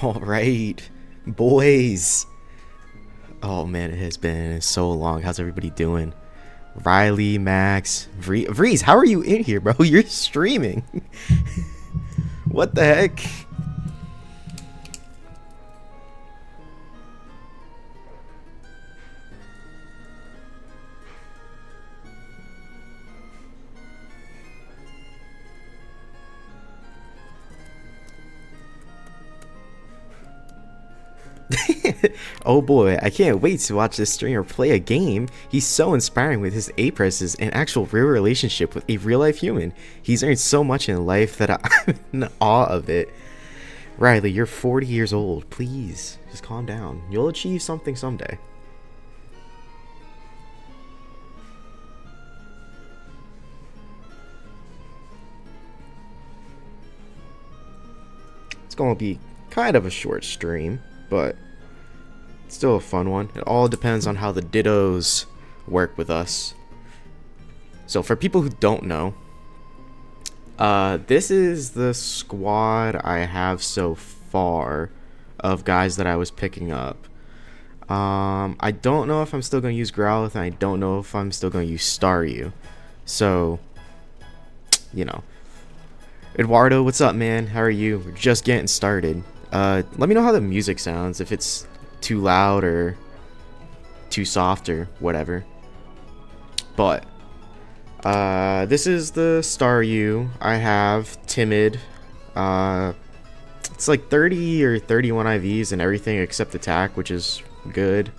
All right, boys. Oh man, it has been so long. How's everybody doing? Riley, Max, Vreeze, how are you in here, bro? You're streaming. What the heck? Oh boy, I can't wait to watch this streamer play a game. He's so inspiring with his A presses and actual real relationship with a real life human. He's earned so much in life that I'm in awe of it. Riley, you're 40 years old. Please, just calm down. You'll achieve something someday. It's gonna be kind of a short stream, but still a fun one. It all depends on how the dittos work with us. So for people who don't know, this is the squad I have so far of guys that I was picking up. I don't know if I'm still going to use Growlithe, and I don't know if I'm still going to use Staryu. So, you know. Eduardo, what's up, man? How are you? We're just getting started. Let me know how the music sounds, if it's too loud or too soft or whatever. But this is the Staryu. I have Timid. It's like 30 or 31 IVs and everything except attack, which is good.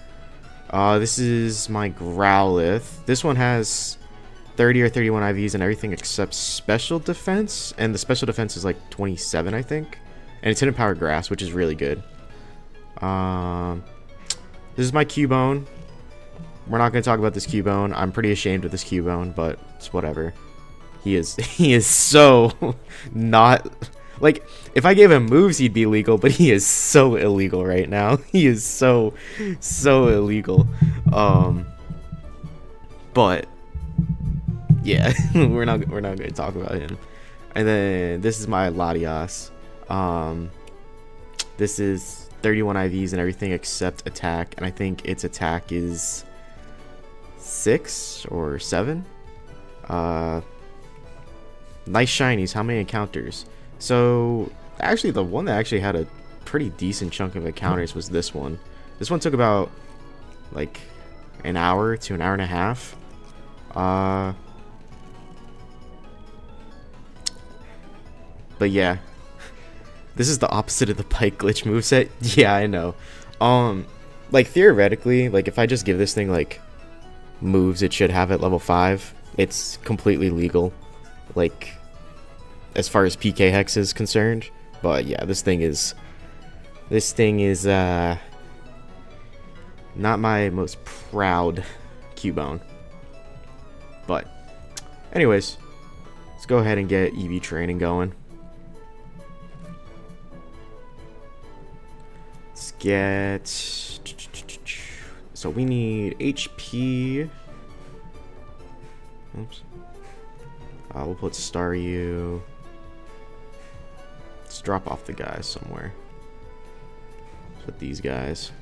This is my Growlithe. This one has 30 or 31 IVs and everything except special defense, and the special defense is like 27, I think. And it's hidden power grass, which is really good. This is my Cubone. We're not going to talk about this Cubone. I'm pretty ashamed of this Cubone, but it's whatever. He is so not, like, if I gave him moves he'd be legal, but he is so illegal right now. He is so illegal. But yeah, we're not going to talk about him. And then this is my Latias. This is 31 IVs and everything except attack, and I think its attack is 6 or 7. Nice shinies. How many encounters? So actually the one that actually had a pretty decent chunk of encounters was this one. This one took about like an hour to an hour and a half. But yeah, this is the opposite of the Pike Glitch moveset. Yeah, I know. Like theoretically, like if I just give this thing like moves it should have at level 5, it's completely legal, like as far as PK Hex is concerned. But yeah, this thing is not my most proud Cubone. But anyways, let's go ahead and get EV training going. Let's get, so we need HP. Oops. We'll put Staryu. Let's drop off the guys somewhere. Let's put these guys.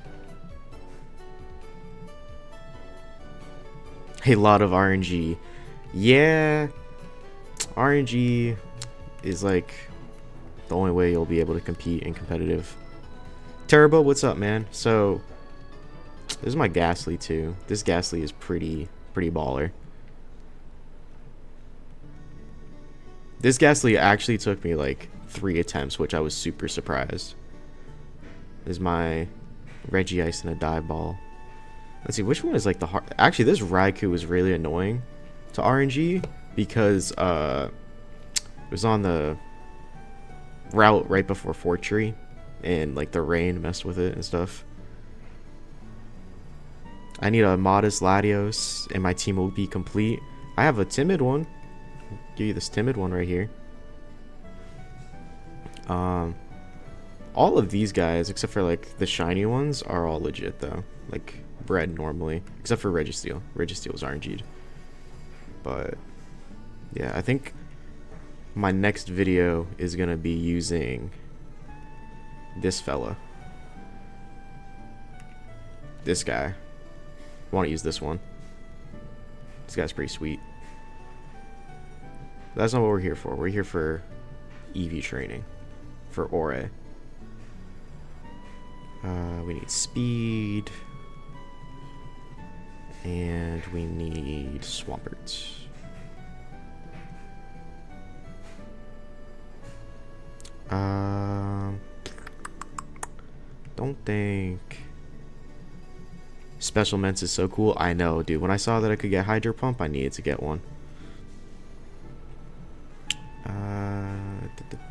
A lot of RNG. Yeah, RNG is like the only way you'll be able to compete in competitive. Turbo, what's up, man? So this is my Ghastly too. This Ghastly is pretty baller. This Ghastly actually took me like 3 attempts, which I was super surprised. This is my Regice and a dive ball. Let's see, which one is like the hard? Actually, this Raikou was really annoying to RNG because it was on the route right before Fortree, and like the rain messed with it and stuff. I need a modest Latios and my team will be complete. I have a timid one. Give you this timid one right here. All of these guys except for like the shiny ones are all legit though, like bred normally, except for Registeel. Registeel's RNG'd. But yeah, I think my next video is gonna be using this fella. This guy. I want to use this one. This guy's pretty sweet. That's not what we're here for. We're here for EV training. For Ore. We need speed. And we need Swampert. Don't think Special Ments is so cool. I know, dude. When I saw that I could get Hydro Pump, I needed to get one.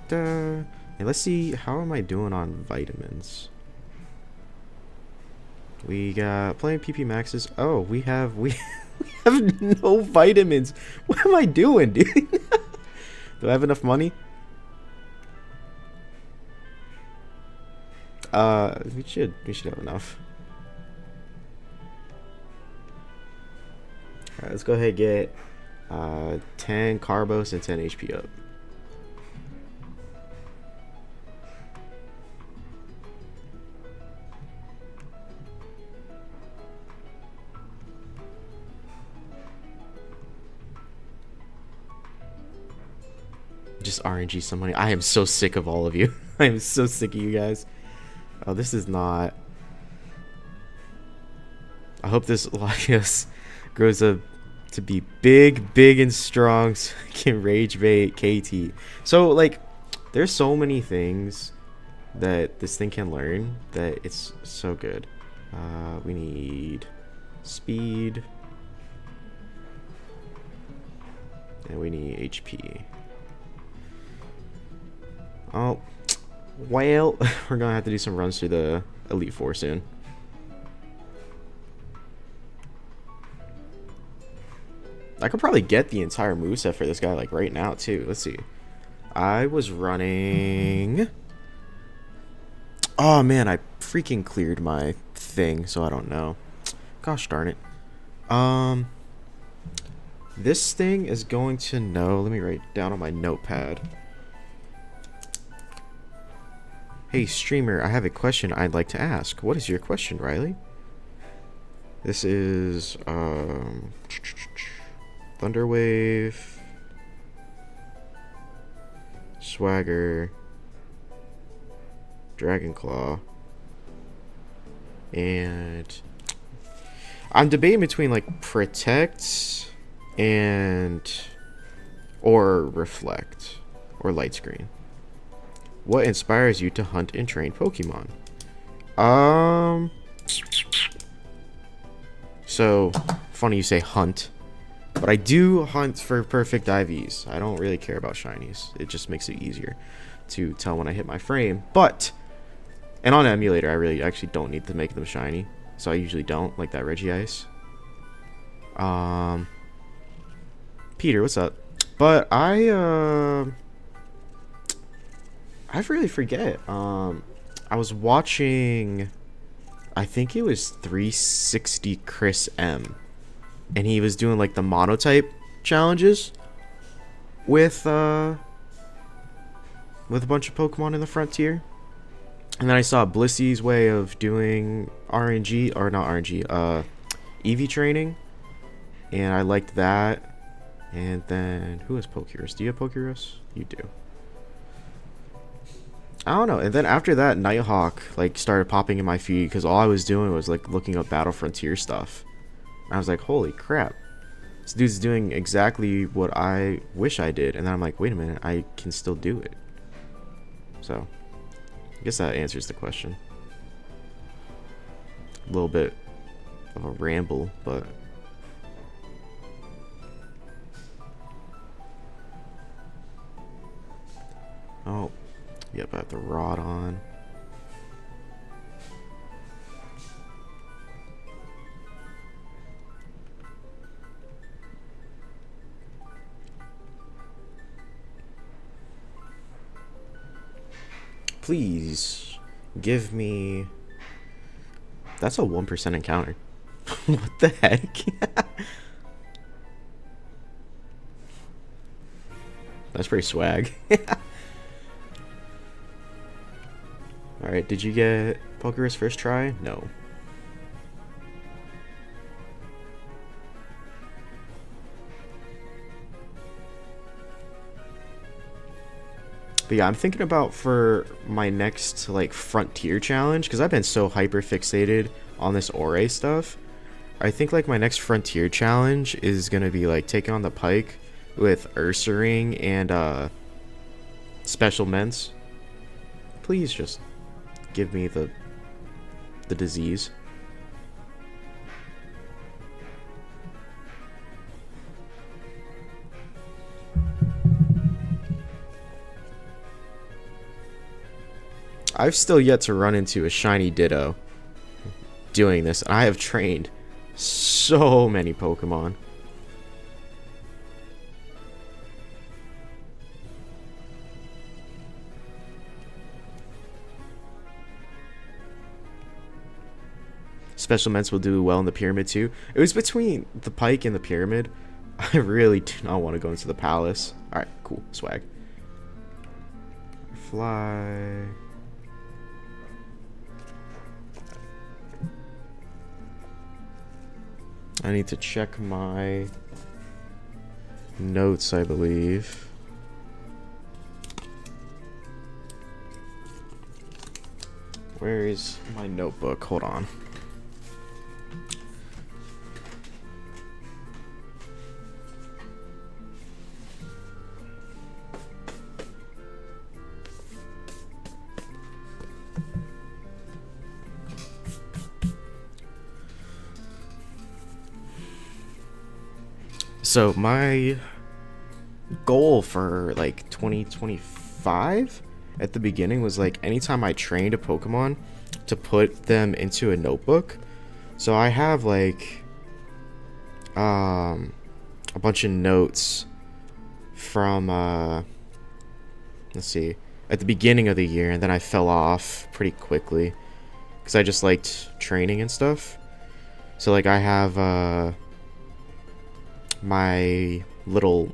Hey, let's see. How am I doing on vitamins? We got plenty of PP maxes. Oh, we have no vitamins. What am I doing, dude? Do I have enough money? We should have enough. Alright, let's go ahead and get 10 Carbos and 10 HP up. Just RNG some money. I am so sick of all of you. I am so sick of you guys. Oh, this is not... I hope this LATIAS grows up to be big and strong so I can rage bait KT. So, like, there's so many things that this thing can learn that it's so good. We need speed. And we need HP. Oh, well, we're gonna have to do some runs through the Elite Four soon. I could probably get the entire moveset for this guy, like, right now, too. Let's see. I was running... Oh, man, I freaking cleared my thing, so I don't know. Gosh darn it. This thing is going to know... Let me write down on my notepad. Hey, streamer, I have a question I'd like to ask. What is your question, Riley? This is, Thunderwave, Swagger, Dragonclaw, and I'm debating between, like, Protect and or Reflect or Light Screen. What inspires you to hunt and train Pokemon? So, funny you say hunt. But I do hunt for perfect IVs. I don't really care about shinies. It just makes it easier to tell when I hit my frame. But, and on an emulator, I really actually don't need to make them shiny. So I usually don't, like that Regice. Peter, what's up? But I really forget. I was watching, I think it was 360 Chris M, and he was doing like the monotype challenges with a bunch of Pokemon in the frontier. And then I saw Blissy's way of doing RNG, or not RNG, EV training, and I liked that. And then who has Pokerus? Do you have Pokerus? You do. I don't know. And then after that, Nighthawk like started popping in my feed because all I was doing was like looking up Battle Frontier stuff. And I was like, holy crap, this dude's doing exactly what I wish I did. And then I'm like, wait a minute, I can still do it. So I guess that answers the question. A little bit of a ramble, but oh, yep, I have the rod on. Please give me... That's a 1% encounter. What the heck? That's pretty swag. Alright, Alright, did you get Pokerus first try? No. But yeah, I'm thinking about for my next like frontier challenge, because I've been so hyper fixated on this Ore stuff. I think like my next frontier challenge is gonna be like taking on the Pike with Ursaring and Special Ments. Please just give me the disease. I've still yet to run into a shiny Ditto doing this, and I have trained so many Pokemon. Special Ments will do well in the Pyramid too. It was between the Pike and the Pyramid. I really do not want to go into the Palace. Alright, cool. Swag. Fly. I need to check my notes, I believe. Where is my notebook? Hold on. So my goal for like 2025 at the beginning was like anytime I trained a Pokemon to put them into a notebook. So I have like a bunch of notes from let's see, at the beginning of the year, and then I fell off pretty quickly because I just liked training and stuff. So like I have my little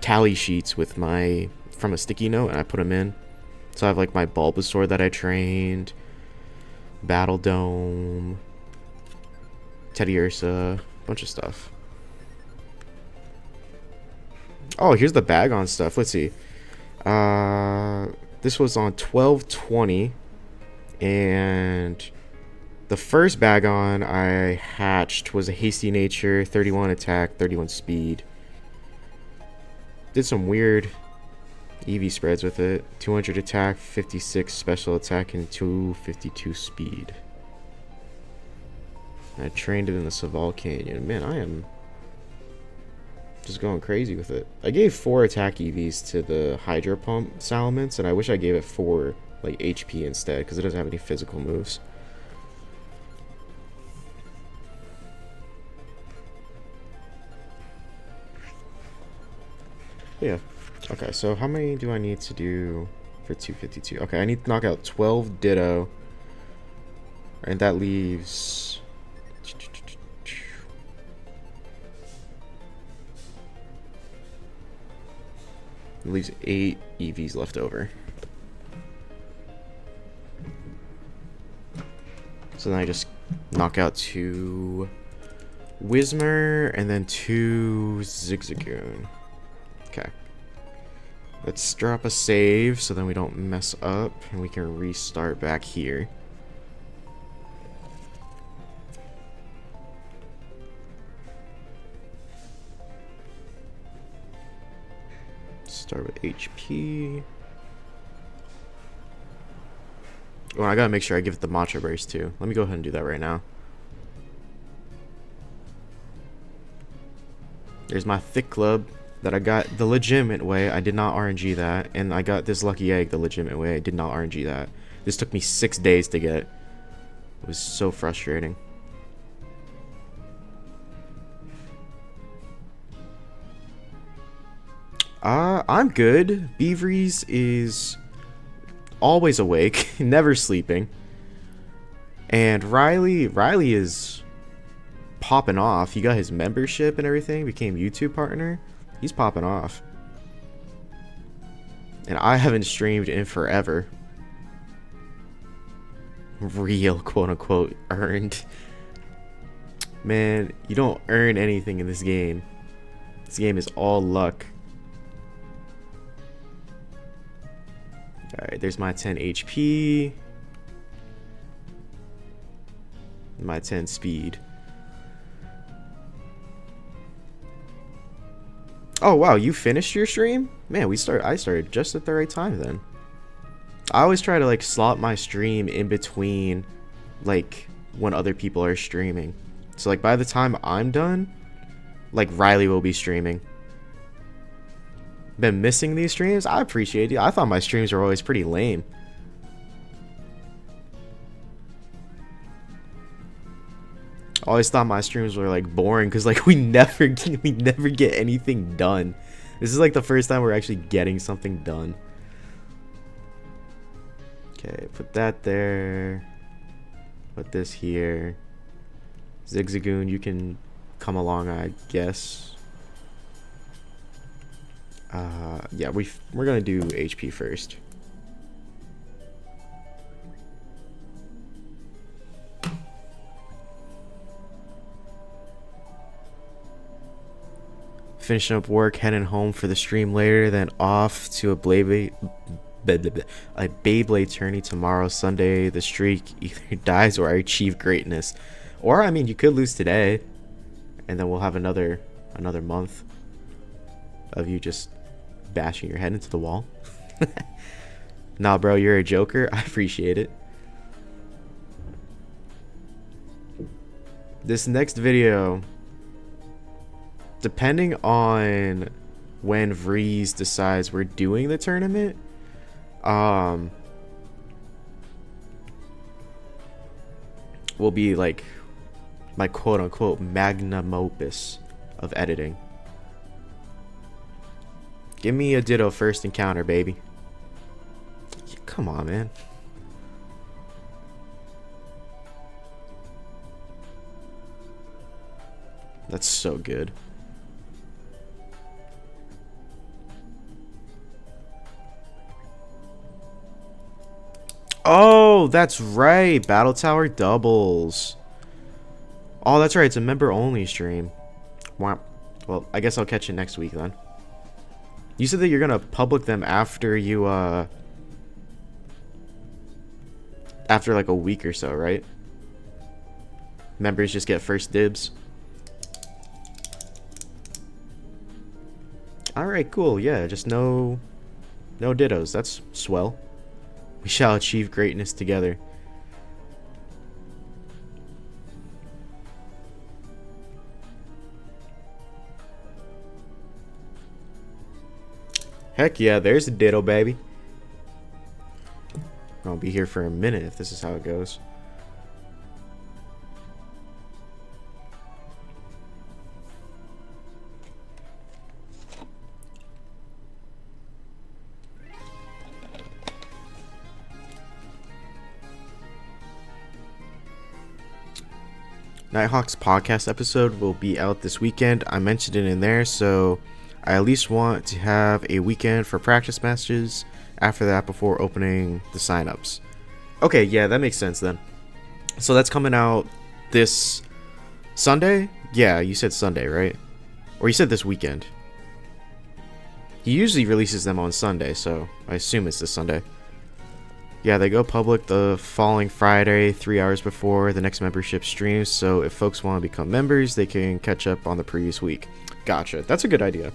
tally sheets with my from a sticky note, and I put them in. So I have like my Bulbasaur that I trained, Battle Dome, Teddiursa, bunch of stuff. Oh, here's the Bagon stuff. Let's see. This was on 12/20, and the first Bagon I hatched was a Hasty Nature, 31 attack, 31 speed. Did some weird EV spreads with it. 200 attack, 56 special attack, and 252 speed. I trained it in the Saval Canyon. Man, I am just going crazy with it. I gave 4 attack EVs to the Hydro Pump Salamence, and I wish I gave it 4 like HP instead, because it doesn't have any physical moves. Yeah. Okay, so how many do I need to do for 252? Okay, I need to knock out 12 Ditto. And that leaves... It leaves 8 EVs left over. So then I just knock out 2 Whismur and then 2 Zigzagoon. Okay. Let's drop a save so then we don't mess up and we can restart back here. Start with HP. Oh, I gotta make sure I give it the Matcha Brace too. Let me go ahead and do that right now. There's my Thick Club that I got the legitimate way. I did not RNG that. And I got this Lucky Egg the legitimate way. I did not RNG that. This took me 6 days to get. It was so frustrating. I'm good. Beavries is always awake, never sleeping. And Riley is popping off. He got his membership and everything, became YouTube partner. He's popping off. And I haven't streamed in forever. real quote unquote earned. Man, you don't earn anything in this game. This game is all luck. Alright, there's my 10 HP. My 10 speed. Oh wow, you finished your stream? Man, I started just at the right time then. I always try to like slot my stream in between like when other people are streaming. So like by the time I'm done, like Riley will be streaming. Been missing these streams? I appreciate it. I thought my streams were always pretty lame. Always thought my streams were like boring because like we never get anything done. This is like the first time we're actually getting something done. Okay, put that there. Put this here. Zigzagoon, you can come along, I guess. Yeah, we're gonna do HP first. Finishing up work, heading home for the stream later, then off to a Beyblade tourney tomorrow, Sunday. The streak either dies or I achieve greatness. Or, I mean, you could lose today, and then we'll have another month of you just bashing your head into the wall. Nah, bro, you're a joker. I appreciate it. This next video, depending on when Vreeze decides we're doing the tournament, will be like my quote-unquote magnum opus of editing. Give me a Ditto first encounter, baby. Come on, man. That's so good. Oh, that's right. Battle Tower doubles. Oh, that's right. It's a member-only stream. Wow. Well, I guess I'll catch you next week then. You said that you're gonna public them after you, after like a week or so, right? Members just get first dibs. Alright, cool. Yeah, just no dittos. That's swell. We shall achieve greatness together. Heck yeah, there's a ditto, baby. I'll be here for a minute if this is how it goes. Nighthawk's podcast episode will be out this weekend. I mentioned it in there, so I at least want to have a weekend for practice matches after that before opening the signups. Okay, yeah, that makes sense then. So that's coming out this Sunday? Yeah, you said Sunday, right? Or you said this weekend. He usually releases them on Sunday, so I assume it's this Sunday. Yeah, they go public the following Friday, 3 hours before the next membership stream, so if folks want to become members, they can catch up on the previous week. Gotcha. That's a good idea.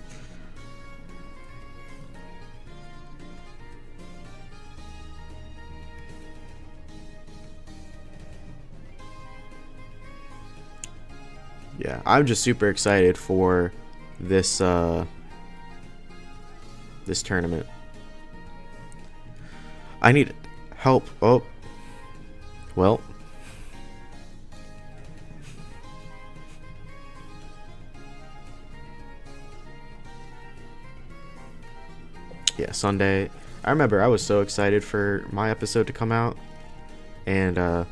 Yeah, I'm just super excited for this this tournament. I need help. Oh, well. Yeah, Sunday. I remember I was so excited for my episode to come out, and it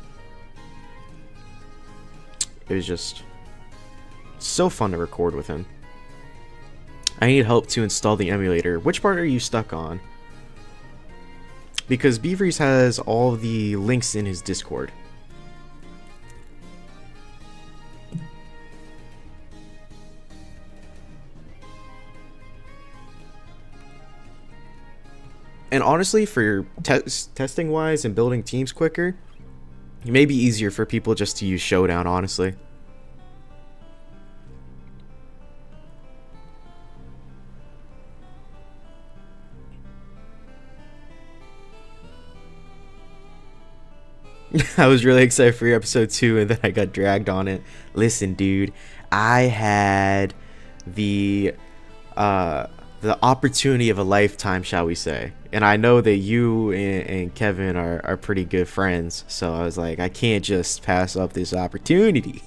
was just so fun to record with him. I need help to install the emulator. Which part are you stuck on? because Beavers has all the links in his Discord. And honestly, for testing wise and building teams quicker, it may be easier for people just to use Showdown, honestly. I was really excited for your episode 2, and then I got dragged on it. Listen, dude, I had the opportunity of a lifetime, shall we say. And I know that you and Kevin are pretty good friends, so I was like, I can't just pass up this opportunity.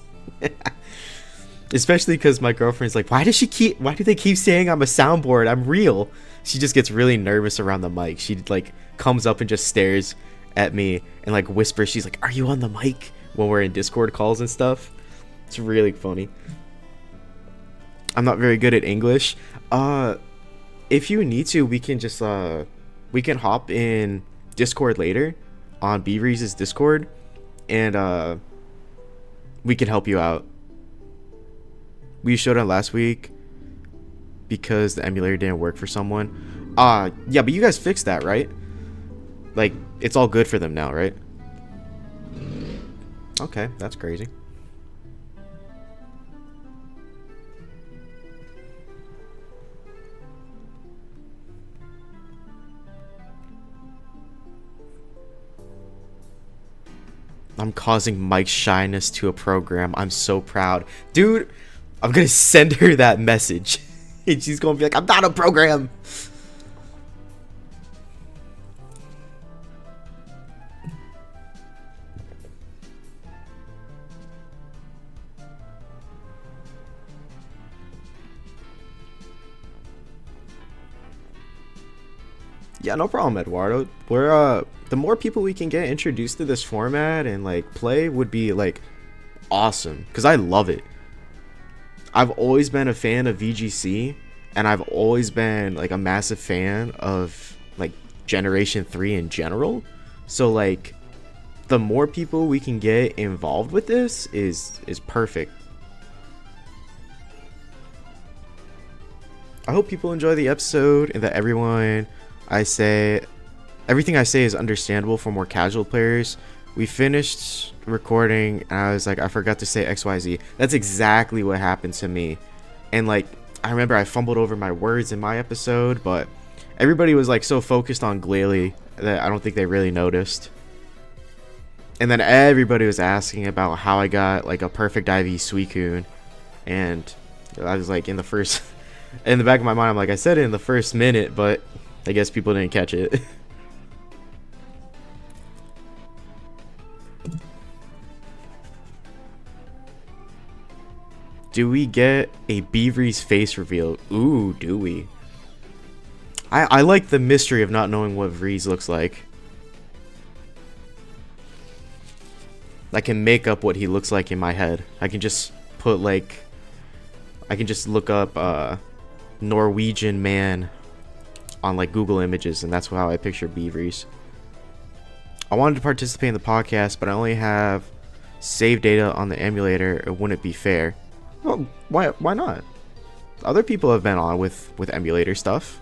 Especially because my girlfriend's like, why do they keep saying I'm a soundboard? I'm real. She just gets really nervous around the mic. She like comes up and just stares at me and like whispers. She's like, are you on the mic? When we're in Discord calls and stuff. It's really funny. I'm not very good at English. If you need to, we can just we can hop in Discord later on Beavers' Discord, and we can help you out. We showed up last week because the emulator didn't work for someone. Yeah, but you guys fixed that, right? Like, it's all good for them now, right? Okay, that's crazy. I'm causing Mike's shyness to a program. I'm so proud. Dude, I'm gonna send her that message. And she's gonna be like, I'm not a program. Yeah, no problem, Eduardo. We're the more people we can get introduced to this format and like play would be like awesome, because I love it. I've always been a fan of VGC, and I've always been like a massive fan of like Generation 3 in general. So like the more people we can get involved with this is perfect. I hope people enjoy the episode and that everything I say is understandable for more casual players. We finished recording and I was like, I forgot to say XYZ. That's exactly what happened to me. And like, I remember I fumbled over my words in my episode, but everybody was like so focused on Glalie that I don't think they really noticed. And then everybody was asking about how I got like a perfect IV Suicune, and I was like, in the back of my mind, I'm like, I said it in the first minute, but I guess people didn't catch it. Do we get a Beavery's face reveal? Ooh, do we? I like the mystery of not knowing what Vreeze looks like. I can make up what he looks like in my head. I can just put like, I can just look up Norwegian man on like Google Images, and that's how I picture Beavers. I wanted to participate in the podcast, but I only have save data on the emulator. It wouldn't be fair. Well, why not? Other people have been on with emulator stuff.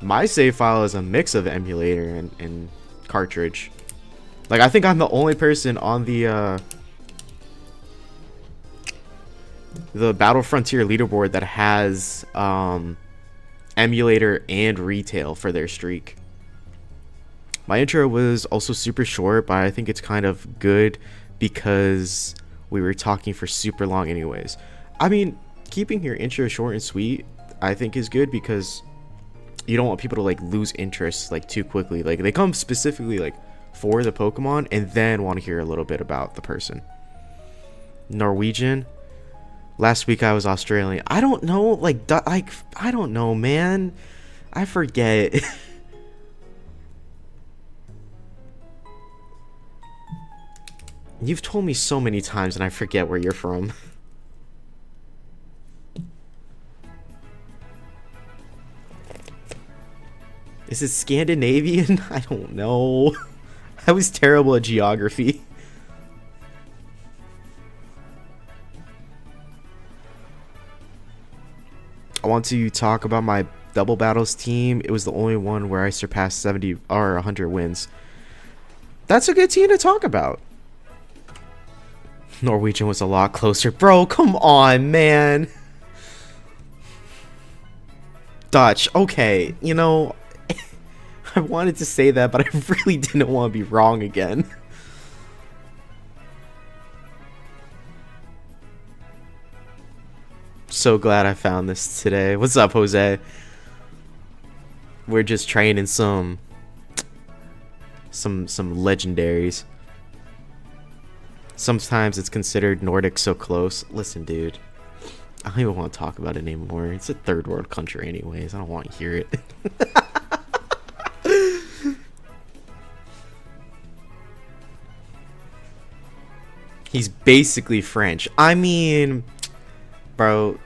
My save file is a mix of emulator and cartridge. Like, I think I'm the only person on the Battle Frontier leaderboard that has emulator and retail for their streak. My intro was also super short, but I think it's kind of good because we were talking for super long anyways. I mean, keeping your intro short and sweet I think is good because you don't want people to like lose interest like too quickly. Like, they come specifically like for the Pokemon and then want to hear a little bit about the person. Norwegian. Last week I was Australian. I don't know, like I don't know, man. I forget. You've told me so many times and I forget where you're from. Is it Scandinavian? I don't know. I was terrible at geography. I want to talk about my double battles team. It was the only one where I surpassed 70 or 100 wins. That's a good team to talk about. Norwegian was a lot closer. Bro, come on, man. Dutch, okay. You know, I wanted to say that, but I really didn't want to be wrong again. So glad I found this today. What's up, Jose? We're just training some legendaries. Sometimes it's considered Nordic so close. Listen, dude. I don't even want to talk about it anymore. It's a third world country anyways. I don't want to hear it. He's basically French. I mean, bro,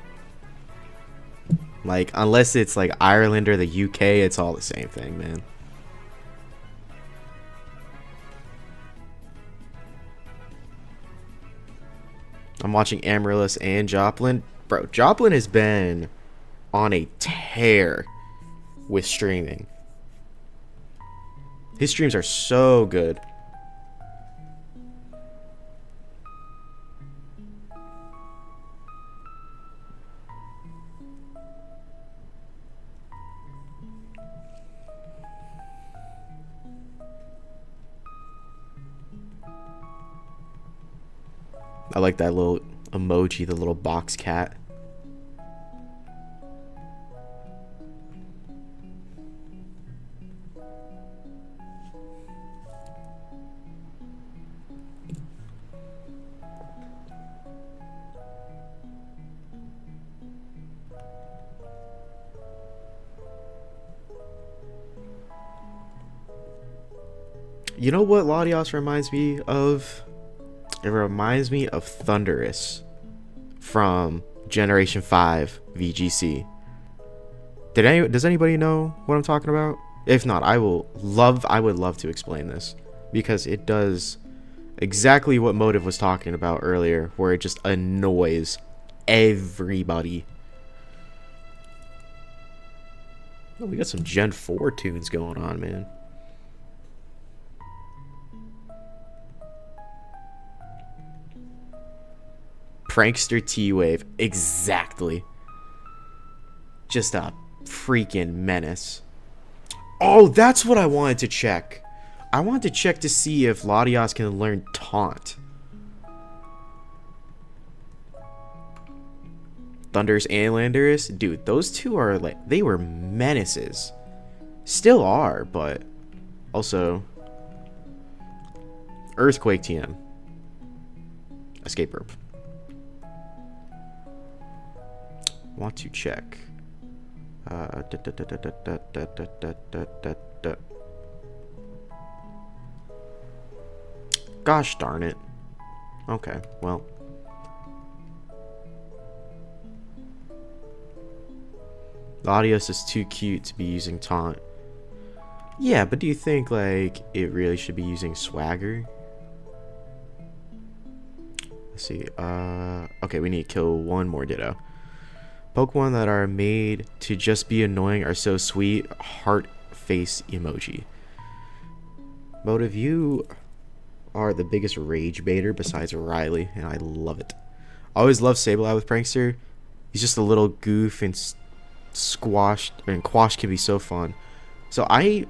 like, unless it's like Ireland or the UK, it's all the same thing, man. I'm watching Amaryllis and Joplin. Bro, Joplin has been on a tear with streaming. His streams are so good. I like that little emoji, the little box cat. You know what LATIAS reminds me of? It reminds me of Thunderous from Generation 5 VGC. Does anybody know what I'm talking about? If not, I would love to explain this, because it does exactly what Motive was talking about earlier, where it just annoys everybody. Oh, we got some Gen 4 tunes going on, man. Prankster T-Wave, exactly. Just a freaking menace. Oh, that's what I wanted to check. I wanted to check to see if LATIAS can learn Taunt. Thunders and Landorus, dude, those two are like, they were menaces. Still are, but also Earthquake TM. Escape rope. Want to check. Gosh darn it. Okay, well. Latios is too cute to be using Taunt. Yeah, but do you think, like, it really should be using Swagger? Let's see. Okay, we need to kill one more Ditto. Pokemon that are made to just be annoying are so sweet. Heart face emoji. Motive, you are the biggest rage baiter besides Riley, and I love it. I always love Sableye with Prankster. He's just a little goof, and Quash can be so fun. So the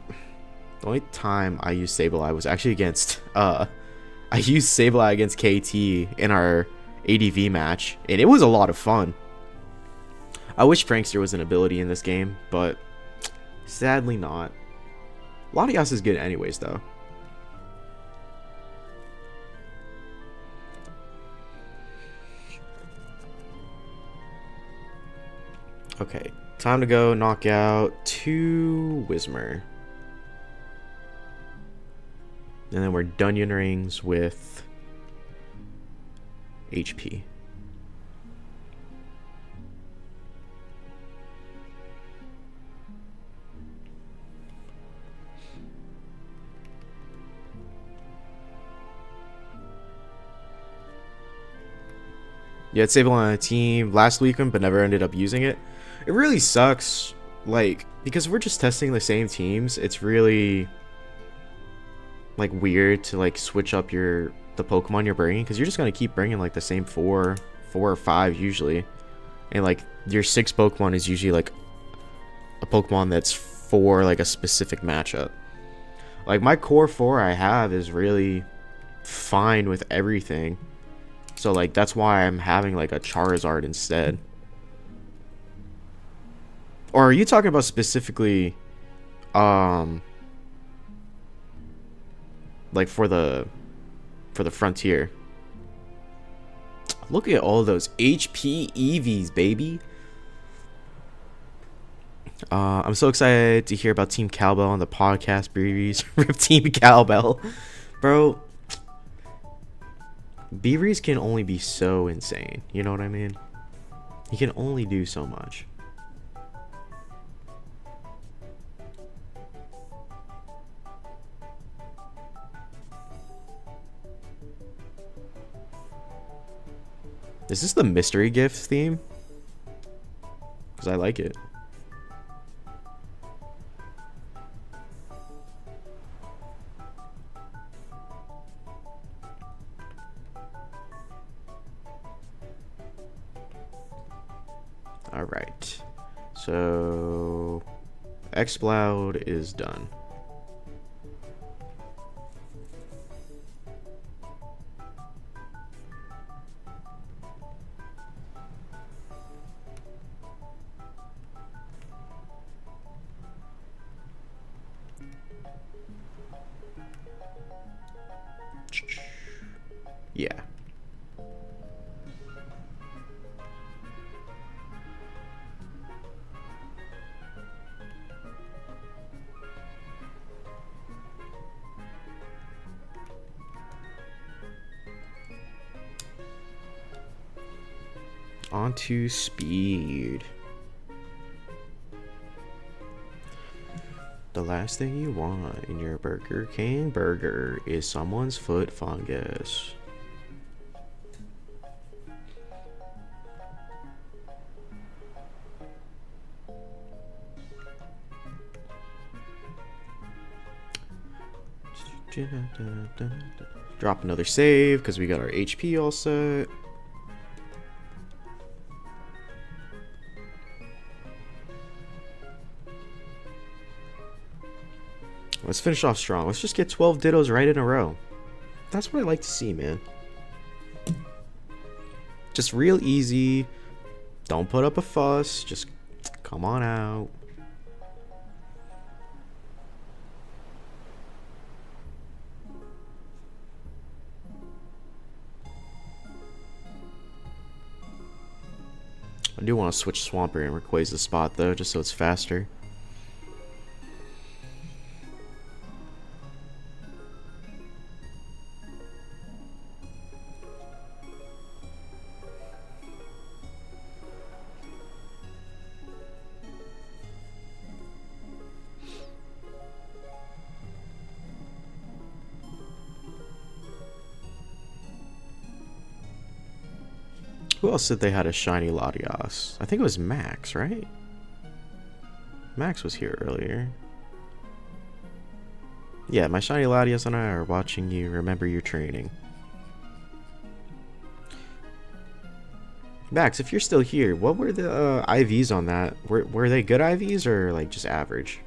only time I used Sableye was actually against I used Sableye against KT in our ADV match, and it was a lot of fun. I wish Prankster was an ability in this game, but sadly not. LATIAS is good anyways, though. Okay, time to go knock out 2 Whismur. And then we're Dunyan Rings with HP. You had Sable on a team last weekend, but never ended up using it. It really sucks, like, because we're just testing the same teams. It's really, like, weird to, like, switch up the Pokemon you're bringing, because you're just going to keep bringing, like, the same four or five usually. And, like, your 6 Pokemon is usually, like, a Pokemon that's for, like, a specific matchup. Like, my core 4 I have is really fine with everything. So, like, that's why I'm having, like, a Charizard instead. Or are you talking about specifically, like, for the Frontier? Look at all those HP EVs, baby. I'm so excited to hear about Team Cowbell on the podcast previews. Rip Team Cowbell. Bro, Beaveries can only be so insane. You know what I mean? He can only do so much. Is this the mystery gift theme? Because I like it. Alright. So Exploud is done. Yeah. Onto speed. The last thing you want in your Burger King burger is someone's foot fungus. Drop another save because we got our HP all set. Let's finish off strong. Let's just get 12 Dittos right in a row. That's what I like to see, man. Just real easy. Don't put up a fuss. Just come on out. I do want to switch Swampert and Rayquaza's spot, though, just so it's faster. Who else said they had a shiny Latias? I think it was Max, right? Max was here earlier. Yeah, my shiny Latias and I are watching you remember your training. Max, if you're still here, what were the IVs on that? Were they good IVs or like just average?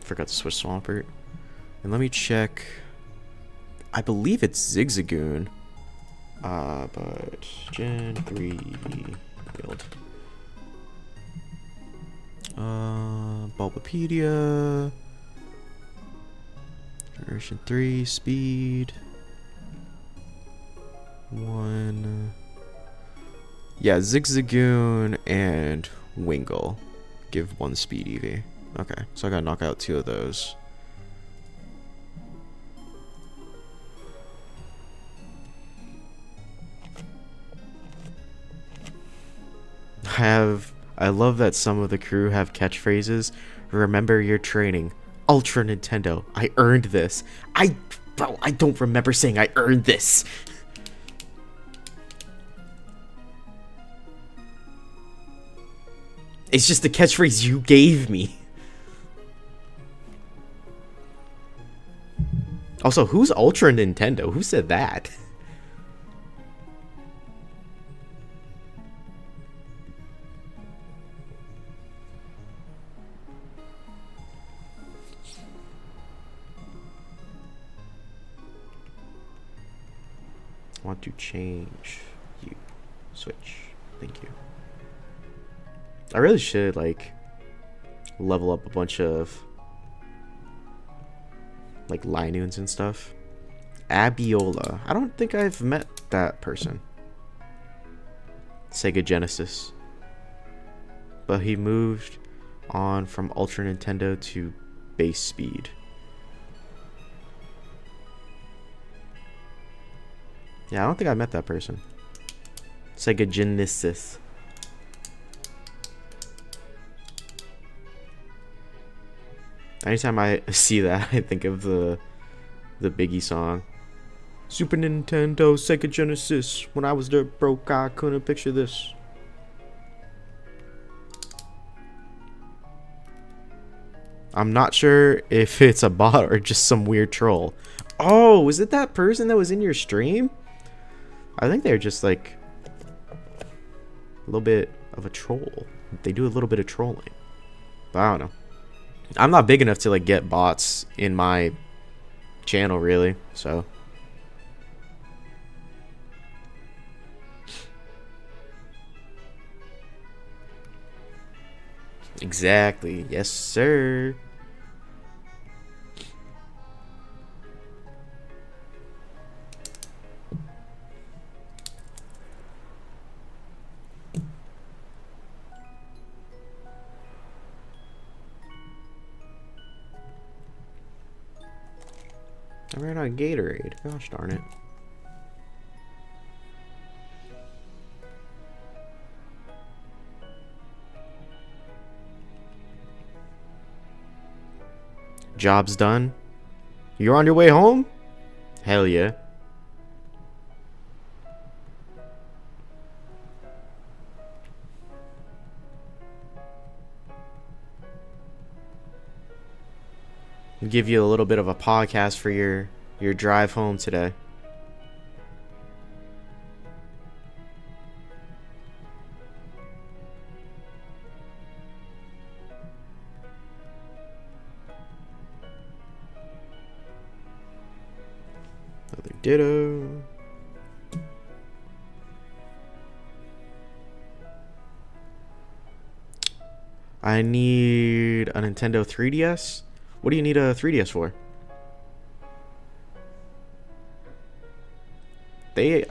Forgot to switch Swampert. And let me check. I believe it's Zigzagoon. But Gen 3 build. Bulbapedia. Generation 3 speed. 1. Yeah, Zigzagoon and Wingull give 1 speed EV. Okay, so I gotta knock out 2 of those. I love that some of the crew have catchphrases Remember your training. Ultra Nintendo. I earned this. Bro, I don't remember saying I earned this. It's just the catchphrase you gave me. Also, who's Ultra Nintendo? Who said that? Want to change you. Switch. Thank you. I really should, like, level up a bunch of, like, Linoons and stuff. Abiola. I don't think I've met that person. Sega Genesis. But he moved on from Ultra Nintendo to base speed. Yeah, I don't think I met that person. Sega Genesis. Anytime I see that, I think of the Biggie song. Super Nintendo, Sega Genesis. When I was there broke, I couldn't picture this. I'm not sure if it's a bot or just some weird troll. Oh, was it that person that was in your stream? I think they're just like a little bit of a troll. They do a little bit of trolling. But I don't know. I'm not big enough to like get bots in my channel really, so exactly. Yes, sir. I ran out of Gatorade. Gosh darn it. Job's done. You're on your way home? Hell yeah. Give you a little bit of a podcast for your drive home today. Another ditto. I need a Nintendo 3DS. What do you need a 3DS for? They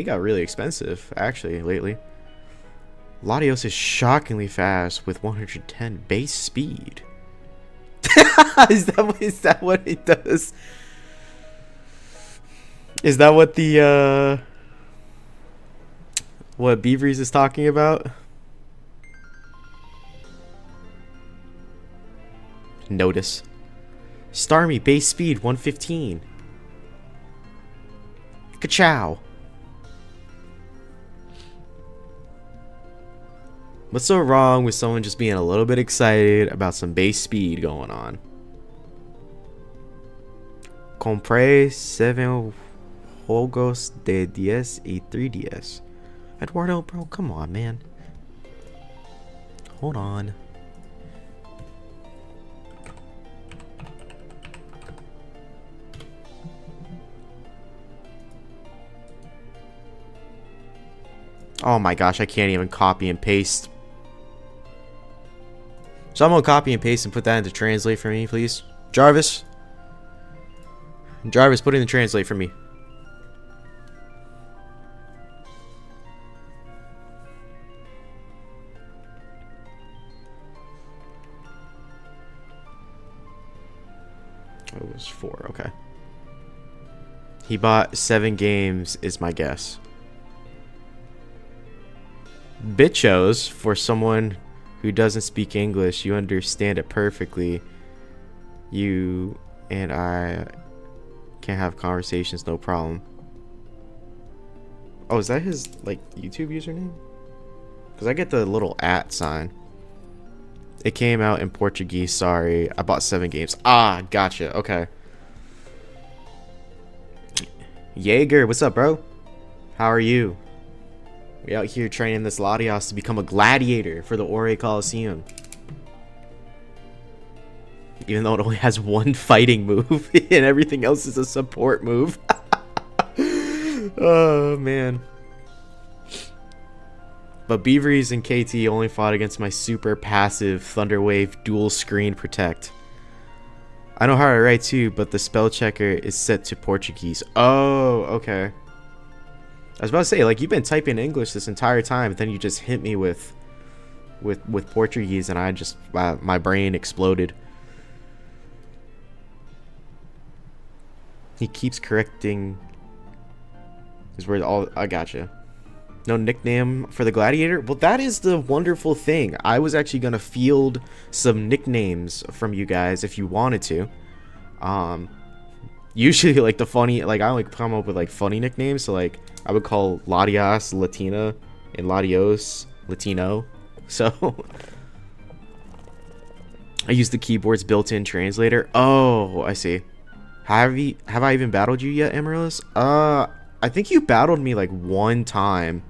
got really expensive actually lately. LATIAS is shockingly fast with 110 base speed. Is that what it does? Is that what the what Beavers is talking about? Notice. Starmie base speed 115. Ka-chow. What's so wrong with someone just being a little bit excited about some base speed going on? Compré 7 juegos de 10 y 3DS. Eduardo, bro, come on, man. Hold on. Oh my gosh, I can't even copy and paste. Someone copy and paste and put that into translate for me, please. Jarvis. Jarvis, put it in the translate for me. It was 4, okay. He bought 7 games, is my guess. Bitchos for someone who doesn't speak English. You understand it perfectly. You and I can have conversations, no problem. Oh, is that his like YouTube username? Because I get the little @ sign. It came out in Portuguese, sorry. I bought 7 games. Ah, gotcha. Okay. Jaeger, what's up, bro? How are you? We out here training this LATIAS to become a gladiator for the Ore Coliseum. Even though it only has 1 fighting move and everything else is a support move. Oh, man. But Beaveries and KT only fought against my super passive Thunderwave dual screen protect. I know how to write too, but the spell checker is set to Portuguese. Oh, okay. I was about to say, like, you've been typing English this entire time, but then you just hit me with Portuguese, and I just my brain exploded. He keeps correcting his words. All I gotcha. No nickname for the gladiator? Well, that is the wonderful thing. I was actually gonna field some nicknames from you guys if you wanted to. Usually like the funny, like I only come up with like funny nicknames. So like I would call Latias Latina and Latios Latino. So I use the keyboard's built-in translator. Oh, I see. Have I even battled you yet, Amaryllis? I think you battled me like 1 time.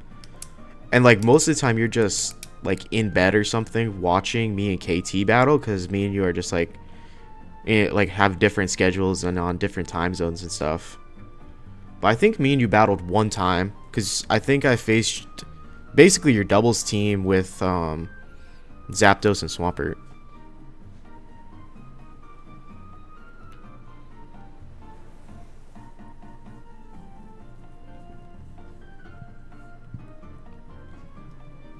And like most of the time you're just like in bed or something watching me and KT battle, because me and you are just like like have different schedules and on different time zones and stuff. But I think me and you battled 1 time, because I think I faced basically your doubles team with Zapdos and Swampert.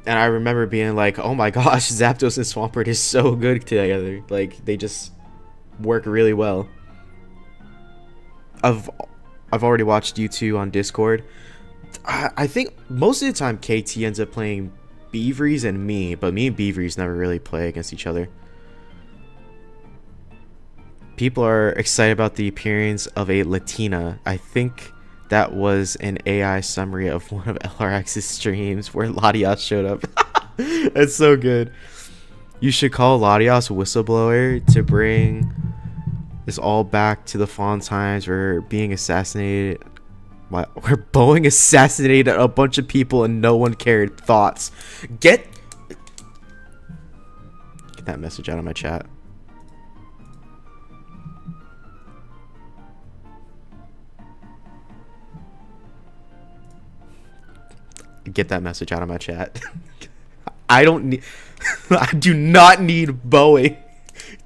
And I remember being like, oh my gosh, Zapdos and Swampert is so good together. Like, they just work really well. I've already watched you two on Discord. I think most of the time KT ends up playing Beaveries and me, but me and Beaveries never really play against each other. People are excited about the appearance of a Latina. I think that was an AI summary of one of LRX's streams where Latias showed up. That's so good. You should call Latias whistleblower to bring this all back to the fun times where being assassinated. Where Boeing assassinated a bunch of people and no one cared. Thoughts. Get that message out of my chat. Get that message out of my chat. I don't need I do not need Boeing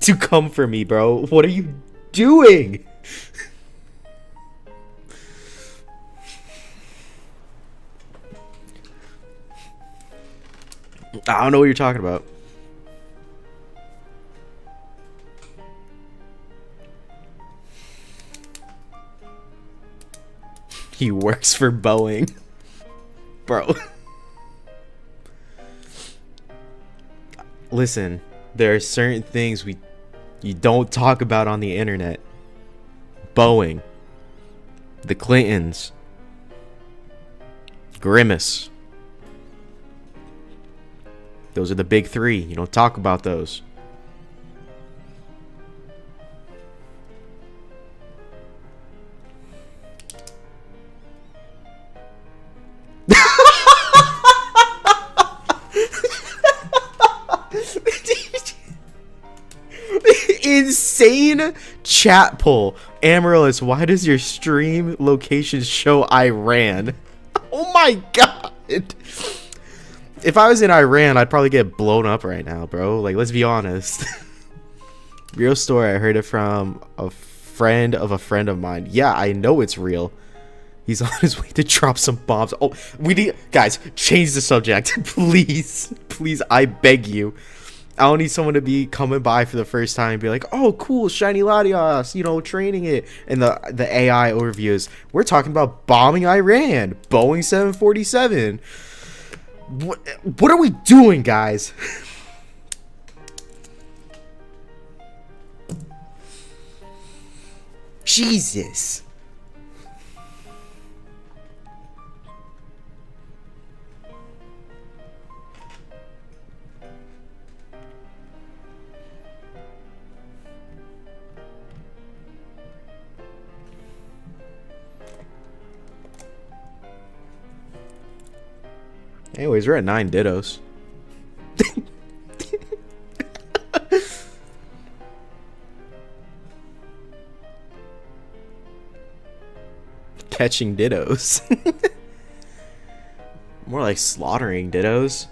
to come for me, bro. What are you doing? I don't know what you're talking about. He works for Boeing. Bro. Listen, there are certain things you don't talk about on the internet. Boeing, the Clintons, Grimace. Those are the big 3. You don't talk about those. Insane chat poll. Amaryllis, why does your stream location show Iran? Oh my god. If I was in Iran, I'd probably get blown up right now, bro. Like, let's be honest. Real story. I heard it from a friend of mine. Yeah, I know it's real. He's on his way to drop some bombs. Oh, we need... Guys, change the subject. Please. Please, I beg you. I don't need someone to be coming by for the first time and be like, oh, cool, shiny Latias, you know, training it. And the AI overviews. We're talking about bombing Iran. Boeing 747. What are we doing, guys? Jesus. Anyways, we're at 9 dittos. Catching dittos. More like slaughtering dittos.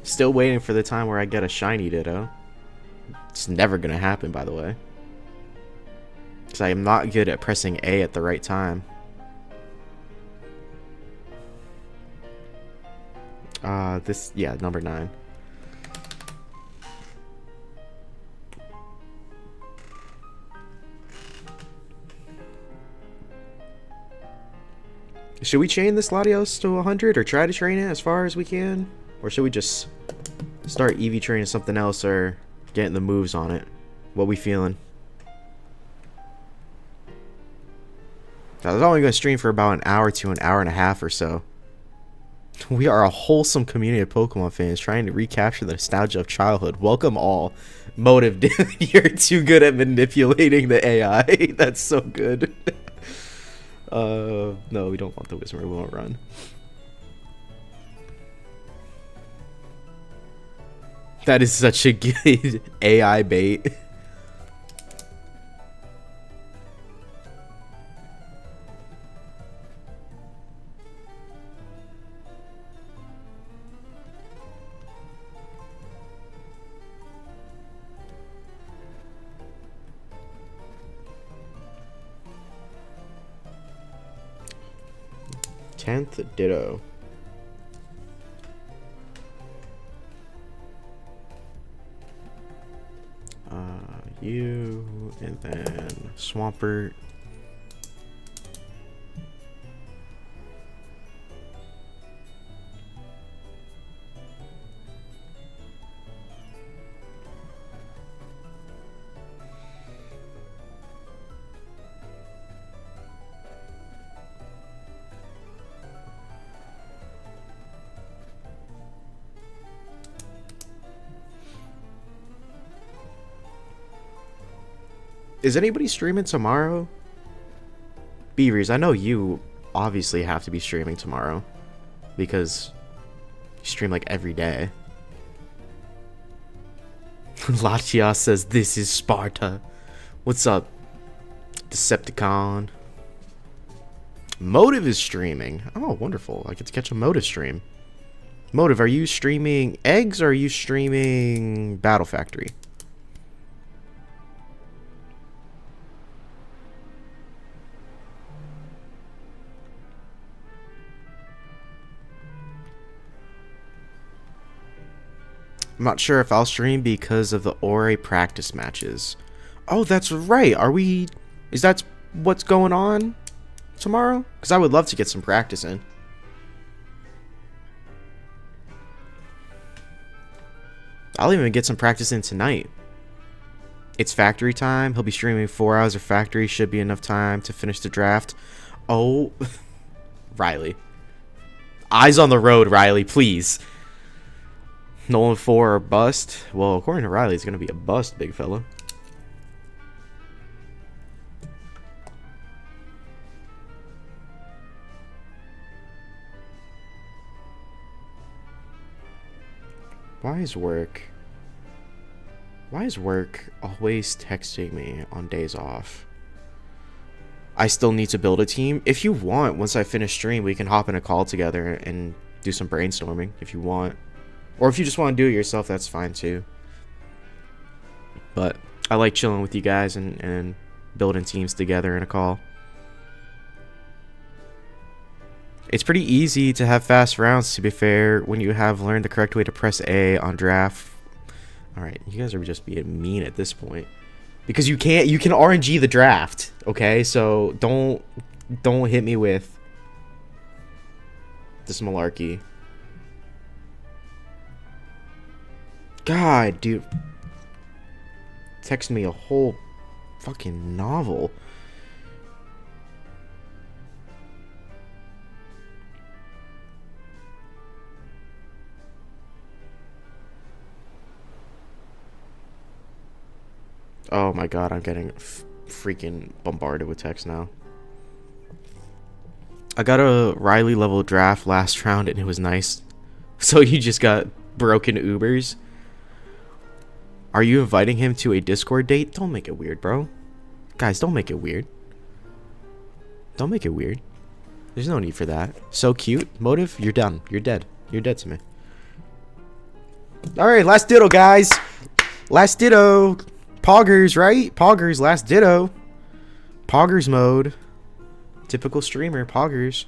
Still waiting for the time where I get a shiny ditto. It's never gonna happen, by the way. Because I am not good at pressing A at the right time. Yeah, number 9. Should we chain this LATIAS to 100 or try to train it as far as we can? Or should we just start EV training something else or getting the moves on it? What we feeling? I was only going to stream for about an hour to an hour and a half or so. We are a wholesome community of Pokemon fans trying to recapture the nostalgia of childhood. Welcome all. Motive, you're too good at manipulating the AI. That's so good. No, we don't want the Whismur. We won't run. That is such a good AI bait. Tenth ditto. You and then Swampert. Is anybody streaming tomorrow? Beavers, I know you obviously have to be streaming tomorrow because you stream like every day. LATIAS says this is Sparta. What's up, Decepticon? Motive is streaming. Oh, wonderful. I get to catch a Motive stream. Motive, are you streaming eggs or are you streaming Battle Factory? I'm not sure if I'll stream because of the Ore practice matches. Oh, that's right. Is that what's going on tomorrow? Because I would love to get some practice in. I'll even get some practice in tonight. It's factory time. He'll be streaming 4 hours of factory. Should be enough time to finish the draft. Oh, Riley. Eyes on the road, Riley, please. Nolan 4 or bust? Well, according to Riley, it's going to be a bust, big fella. Why is work always texting me on days off? I still need to build a team. If you want, once I finish stream, we can hop in a call together and do some brainstorming if you want. Or if you just want to do it yourself, that's fine too. But I like chilling with you guys and building teams together in a call. It's pretty easy to have fast rounds, to be fair, when you have learned the correct way to press A on draft. Alright, you guys are just being mean at this point. Because you can RNG the draft, okay? So don't hit me with this malarkey. God, dude. Text me a whole fucking novel. Oh my god, I'm getting freaking bombarded with text now. I got a Riley level draft last round and it was nice. So you just got broken Ubers? Are you inviting him to a Discord date? Don't make it weird, bro. Guys, don't make it weird. Don't make it weird. There's no need for that. So cute. Motive, you're done. You're dead. You're dead to me. Alright, last ditto, guys. Last ditto. Poggers, right? Poggers, last ditto. Poggers mode. Typical streamer, poggers.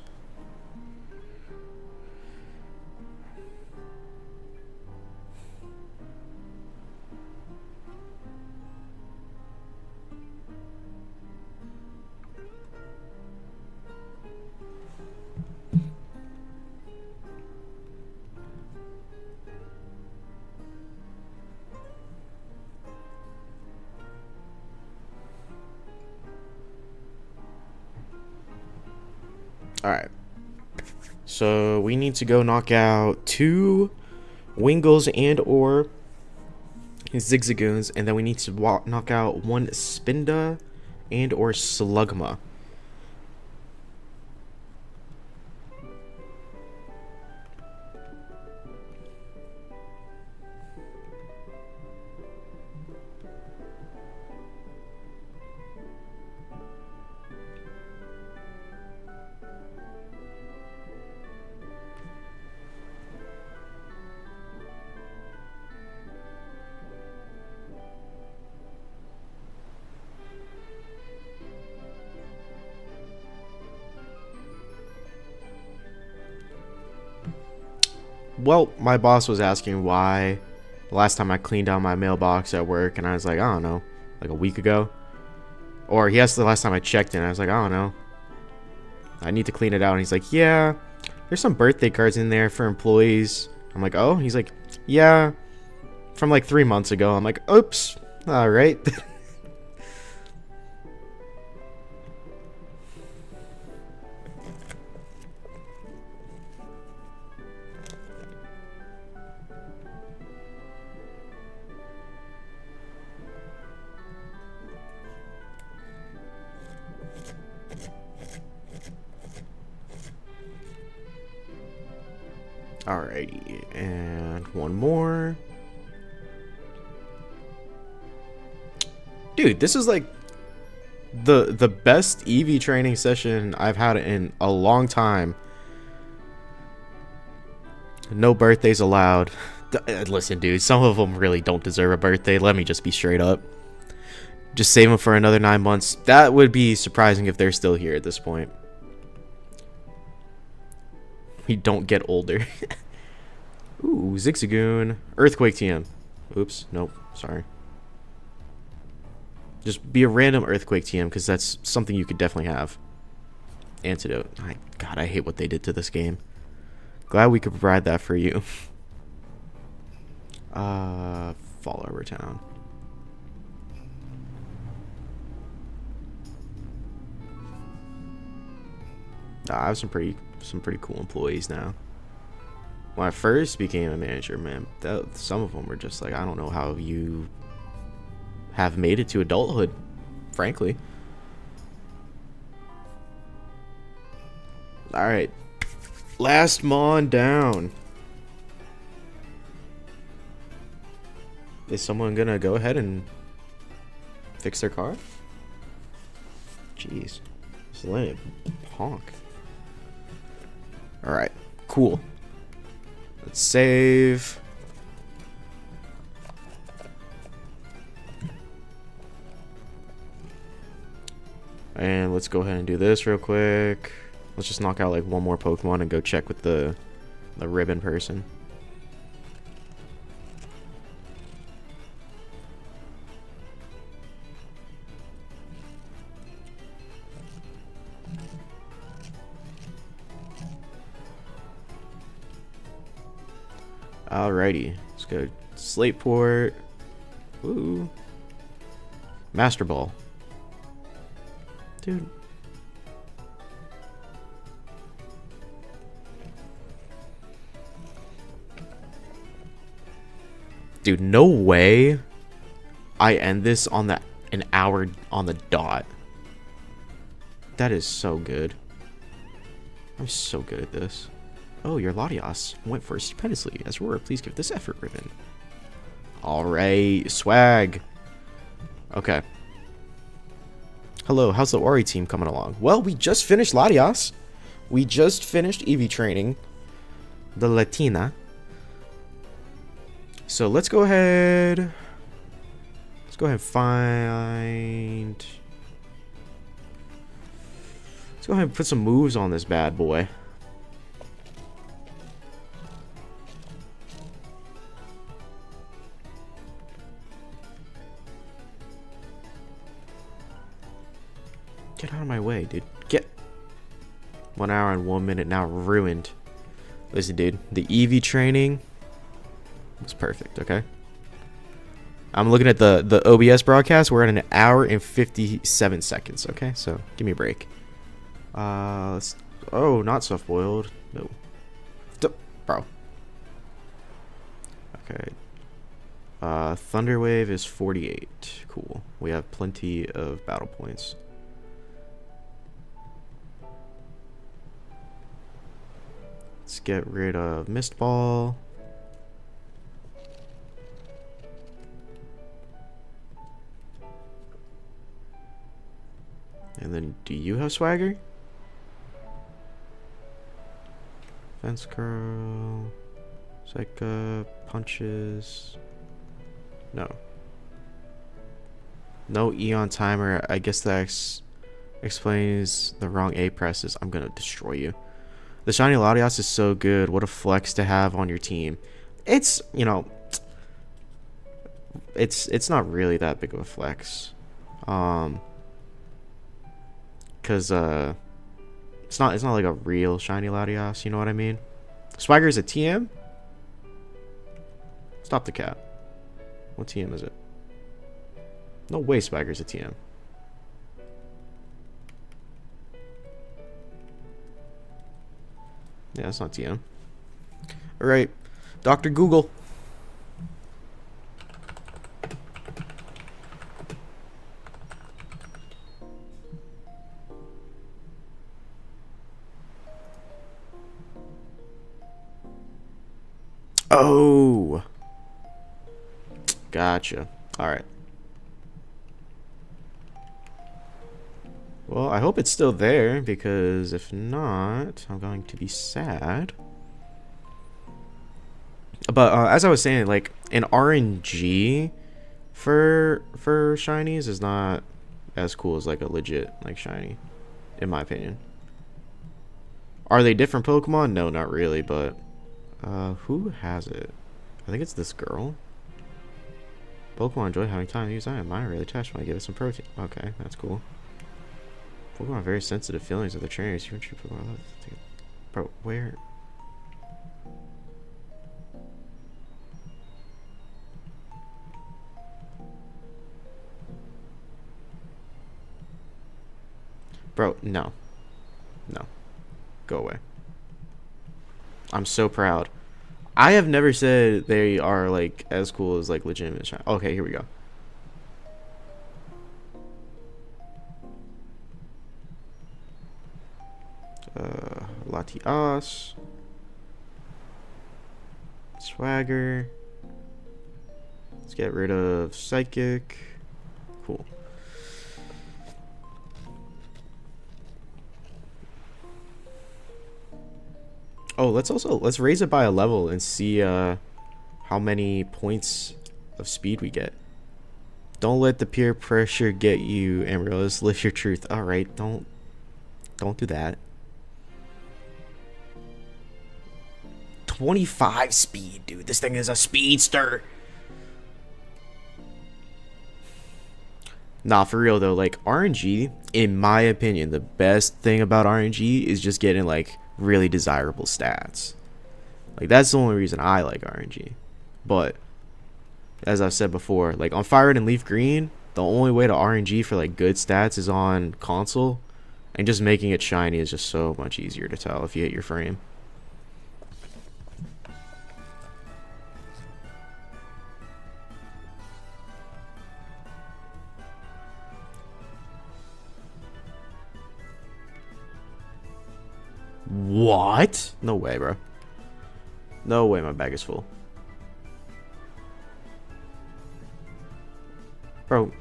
Alright. So we need to go knock out 2 Wingles and or Zigzagoons, and then we need to knock out 1 Spinda and or Slugma. Well, my boss was asking why the last time I cleaned out my mailbox at work, and I was like, I don't know, like a week ago. Or he asked the last time I checked in, I was like, I don't know. I need to clean it out, and he's like, yeah, there's some birthday cards in there for employees. I'm like, oh? He's like, yeah, from like 3 months ago. I'm like, oops, alright. Alrighty, and one more. Dude, this is like the best EV training session I've had in a long time. No birthdays allowed. Listen, dude, some of them really don't deserve a birthday. Let me just be straight up. Just save them for another 9 months. That would be surprising if they're still here at this point. We don't get older. Ooh, Zigzagoon. Earthquake TM. Oops, nope, sorry. Just be a random Earthquake TM, because that's something you could definitely have. Antidote. God, I hate what they did to this game. Glad we could provide that for you. Fall Arbor Town. I have some pretty cool employees now. When I first became a manager, man, some of them were just like, I don't know how you have made it to adulthood, frankly. Alright. Last Mon down. Is someone gonna go ahead and fix their car? Jeez. Just let it honk. Alright, cool. Let's save. And let's go ahead and do this real quick. Let's just knock out like one more Pokemon and go check with the ribbon person. Alrighty, let's go Slateport. Ooh. Master Ball. Dude. Dude, no way I end this on the an hour on the dot. That is so good. I'm so good at this. Oh, your LATIAS went first stupendously. As Aurora, please give this effort ribbon. Alright, swag. Okay. Hello, how's the Ori team coming along? Well, we just finished LATIAS. We just finished EV training. The Latina. So let's go ahead. Let's go ahead and find. Let's go ahead and put some moves on this bad boy. Get out of my way, dude. Get. 1 hour and 1 minute now ruined. Listen, dude. The EV training was perfect, okay? I'm looking at the OBS broadcast. We're at an hour and 57 seconds, okay? So, give me a break. Oh, not soft boiled. No. Bro. Okay. Thunderwave is 48. Cool. We have plenty of battle points. Let's get rid of Mist Ball. And then, do you have swagger? Fence curl. Psycho punches. No. No Eon timer. I guess that explains the wrong A presses. I'm gonna destroy you. The shiny LATIAS is so good. What a flex to have on your team. It's, you know, it's not really that big of a flex. Cause it's not like a real shiny LATIAS, you know what I mean? Swagger is a TM? Stop the cap. What TM is it? No way Swagger's a TM. Yeah, that's not TM. Alright. Dr. Google. Oh. Gotcha. Alright. Well, I hope it's still there, because if not, I'm going to be sad. But as I was saying, like, an RNG for shinies is not as cool as like a legit like shiny, in my opinion. Are they different Pokemon? No, not really, but who has it? I think it's this girl. Pokemon enjoy having time to use iron. Mine really attached when I give it some protein. Okay, that's cool. Pokemon have very sensitive feelings of the trainers. You treat Pokemon. Bro, where? Bro, no. No. Go away. I'm so proud. I have never said they are like as cool as like legitimate shiny. Okay, here we go. LATIAS. Swagger. Let's get rid of Psychic. Cool. Oh, let's raise it by a level and see how many points of speed we get. Don't let the peer pressure get you, Amaryllis. Live your truth. All right, don't do that. 25 speed, dude. This thing is a speedster. Nah, for real though, like RNG, in my opinion, the best thing about RNG is just getting like really desirable stats. Like that's the only reason I like RNG. But as I've said before, like on Fire Red and Leaf Green, the only way to RNG for like good stats is on console, and just making it shiny is just so much easier to tell if you hit your frame. What? No way, bro. No way my bag is full. Bro.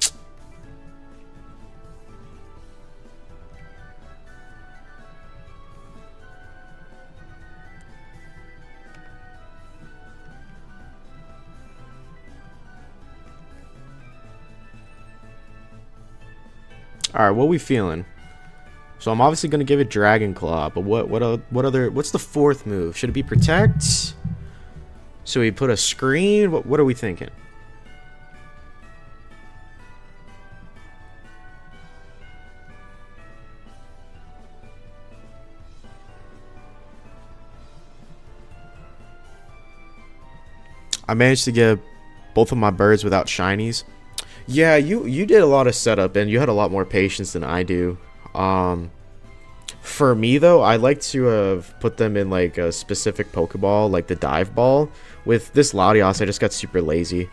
Alright, what we feeling? So I'm obviously gonna give it Dragon Claw, but what other what's the fourth move? Should it be Protect? So we put a screen? What are we thinking? I managed to get both of my birds without shinies. Yeah, you did a lot of setup and you had a lot more patience than I do. For me though, I like to have put them in like a specific Pokeball, like the dive ball. With this Latias, I just got super lazy.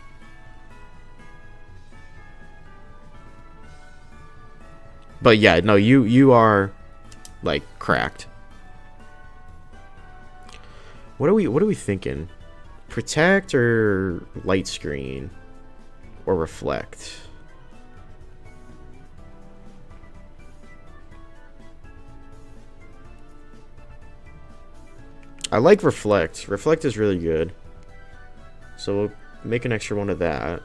But yeah, no, you are like cracked. What are we thinking? Protect or light screen or reflect? I like reflect. Reflect is really good. So we'll make an extra one of that.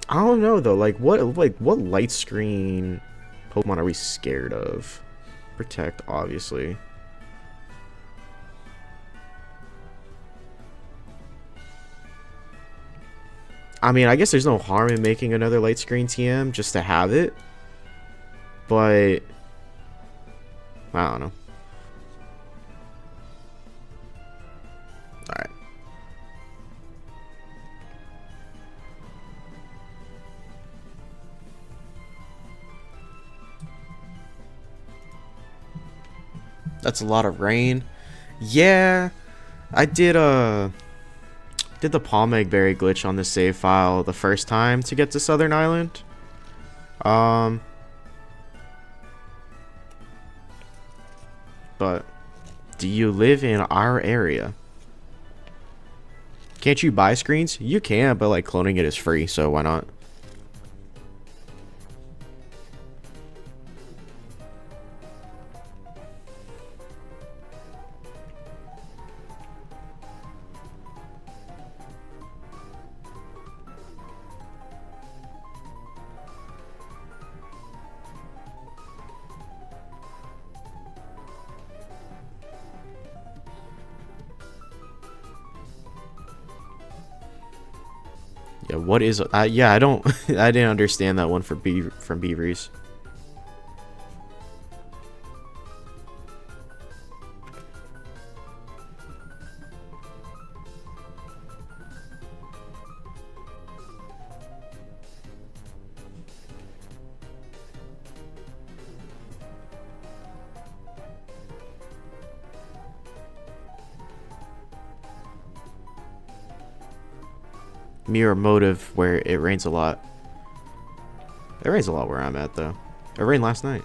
I don't know though. Like what light screen Pokemon are we scared of? Protect, obviously. I mean, I guess there's no harm in making another light screen TM just to have it. But I don't know. Alright. That's a lot of rain. Yeah, I did the Palm Egg Berry glitch on the save file the first time to get to Southern Island. But do you live in our area? Can't you buy screens? You can, but like cloning it is free, so why not? Yeah, what is yeah, I don't I didn't understand that one for from Beavers. Mirror motive where it rains a lot. It rains a lot where I'm at though. It rained last night.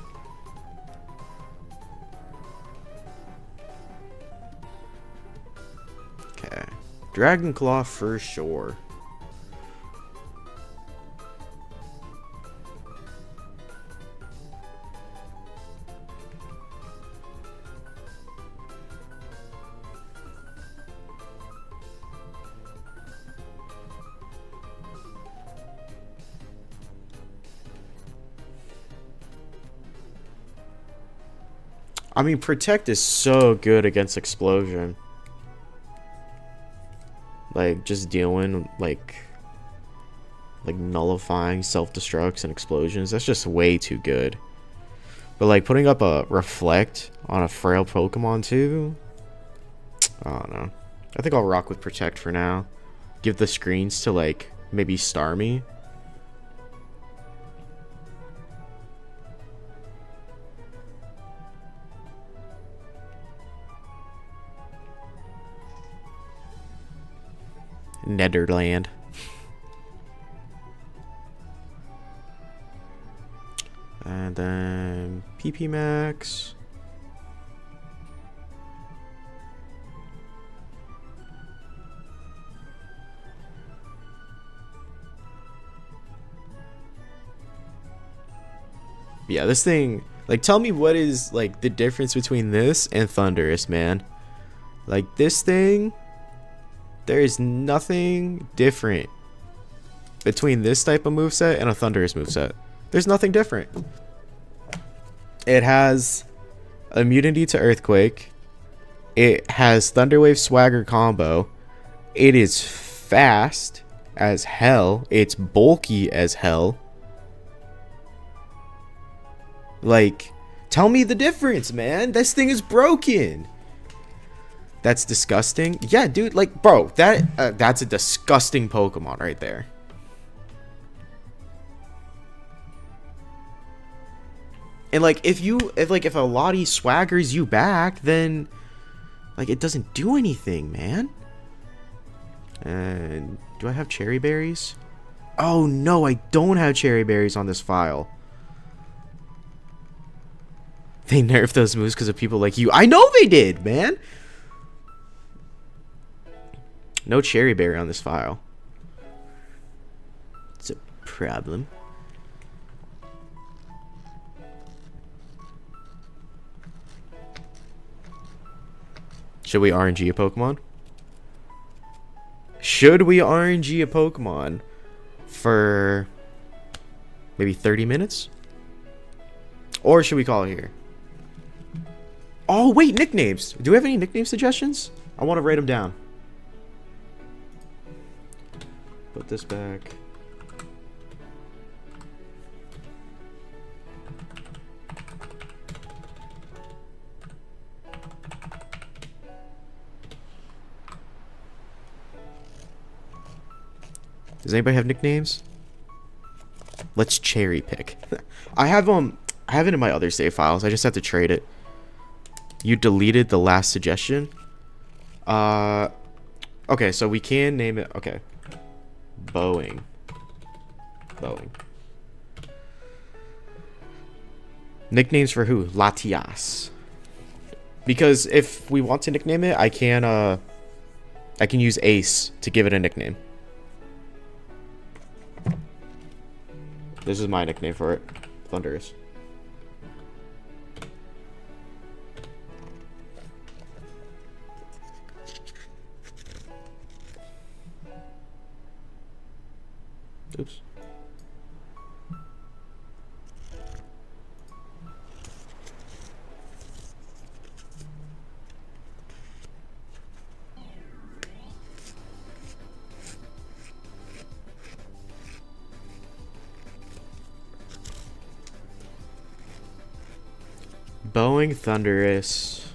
Okay. Dragon Claw for sure. I mean, Protect is so good against Explosion. Like, just dealing, like nullifying self-destructs and explosions. That's just way too good. But, like, putting up a Reflect on a frail Pokemon, too? I don't know. I think I'll rock with Protect for now. Give the screens to, like, maybe Starmie. Netherland. And then PP Max. Yeah, this thing, like, tell me what is, like, the difference between this and Thunderous, man. Like, this thing, there is nothing different between this type of moveset and a Thunderous moveset. There's nothing different. It has immunity to Earthquake. It has Thunderwave Swagger combo. It is fast as hell. It's bulky as hell. Like, tell me the difference, man. This thing is broken. That's disgusting. Yeah, dude, like, bro, that's a disgusting Pokemon right there. And like, if a Lottie swaggers you back, then like it doesn't do anything, man. And do I have cherry berries? Oh no, I don't have cherry berries on this file. They nerfed those moves because of people like you. I know they did, man. No cherry berry on this file. It's a problem. Should we RNG a Pokemon? Should we RNG a Pokemon for maybe 30 minutes? Or should we call it here? Oh, wait, nicknames. Do we have any nickname suggestions? I want to write them down. Put this back. Does anybody have nicknames? Let's cherry pick. I have it in my other save files. I just have to trade it. You deleted the last suggestion. Okay, so we can name it. Okay, Boeing. Nicknames for who? LATIAS. Because if we want to nickname it, I can use Ace to give it a nickname. This is my nickname for it. Thunderous. Oops. Boeing Thunderous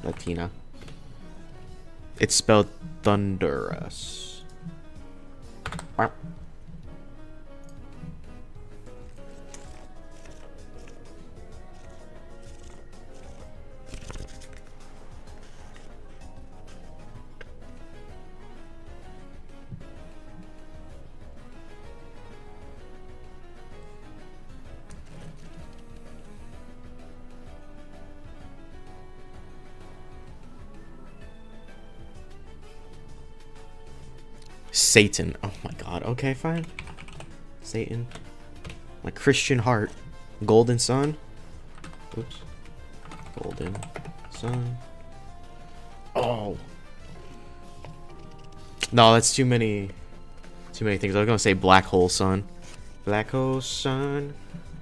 Latina. It's spelled Thunderous. Wow. Satan. Oh my god. Okay, fine. Satan. My Christian heart. Golden Sun. Oops. Golden Sun. Oh. No, that's too many things. I was gonna say Black Hole Sun. Black Hole Sun,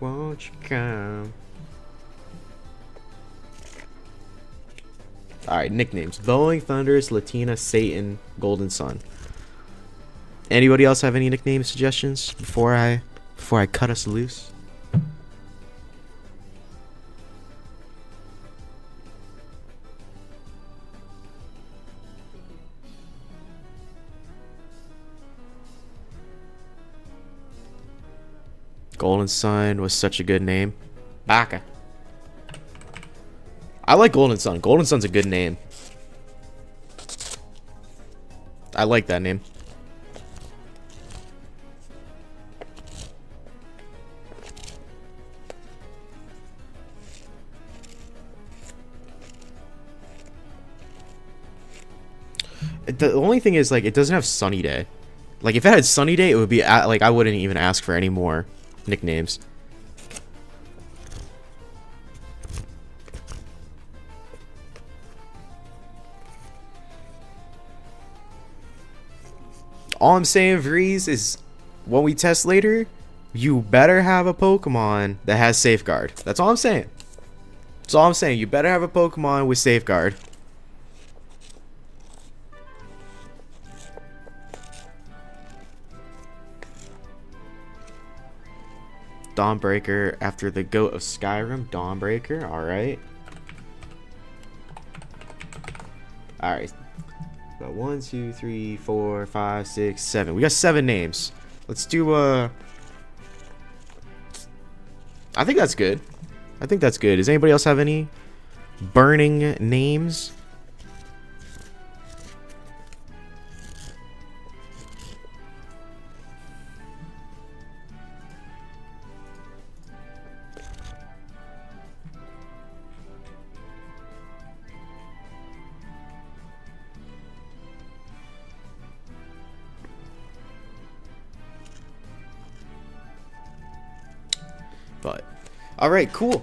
won't you come? Alright, nicknames. Boeing, Thunderous, Latina, Satan, Golden Sun. Anybody else have any nickname suggestions before I cut us loose? Golden Sun was such a good name. Baka. I like Golden Sun. Golden Sun's a good name. I like that name. The only thing is, like, it doesn't have Sunny Day. Like, if it had Sunny Day, it would be, like, I wouldn't even ask for any more nicknames. All I'm saying, Vreeze, is when we test later, you better have a Pokemon that has Safeguard. That's all I'm saying. That's all I'm saying. You better have a Pokemon with Safeguard. Dawnbreaker after the goat of Skyrim. Dawnbreaker. Alright. Alright. Got 1, 2, 3, 4, 5, 6, 7. We got 7 names. Let's do I think that's good. I think that's good. Does anybody else have any burning names? But all right, cool.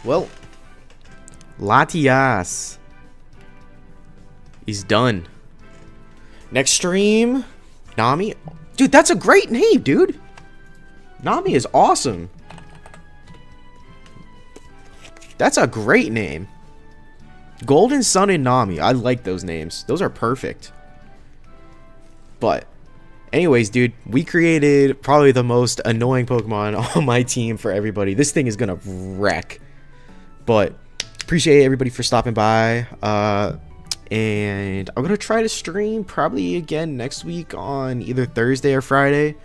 Well, LATIAS is done. Next stream, Nami. Dude, that's a great name, dude. Nami is awesome. That's a great name. Golden Sun and Nami. I like those names. Those are perfect. But anyways, dude, we created probably the most annoying Pokemon on my team for everybody. This thing is gonna wreck. But appreciate everybody for stopping by. And I'm gonna try to stream probably again next week on either Thursday or Friday.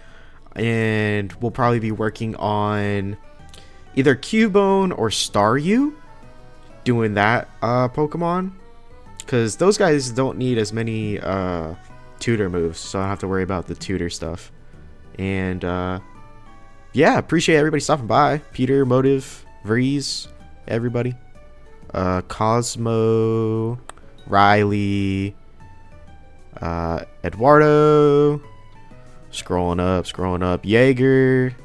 And we'll probably be working on either Cubone or Staryu, doing that Pokemon. Because those guys don't need as many tutor moves, so I don't have to worry about the tutor stuff. And yeah, appreciate everybody stopping by. Peter, Motive, Vreeze, everybody. Cosmo, Riley, Eduardo, scrolling up, Jaeger,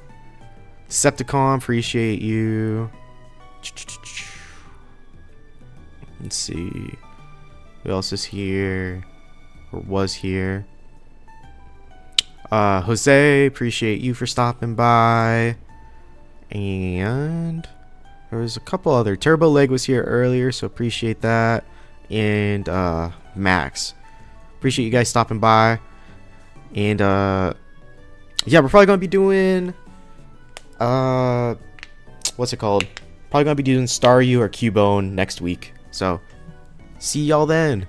Decepticon, appreciate you. Let's see who else is here or was here. Jose, appreciate you for stopping by. And there was a couple other. Turbo Leg was here earlier, so appreciate that. And Max, appreciate you guys stopping by. And yeah, we're probably gonna be doing what's it called? Probably gonna be doing Staryu or Cubone next week. So see y'all then.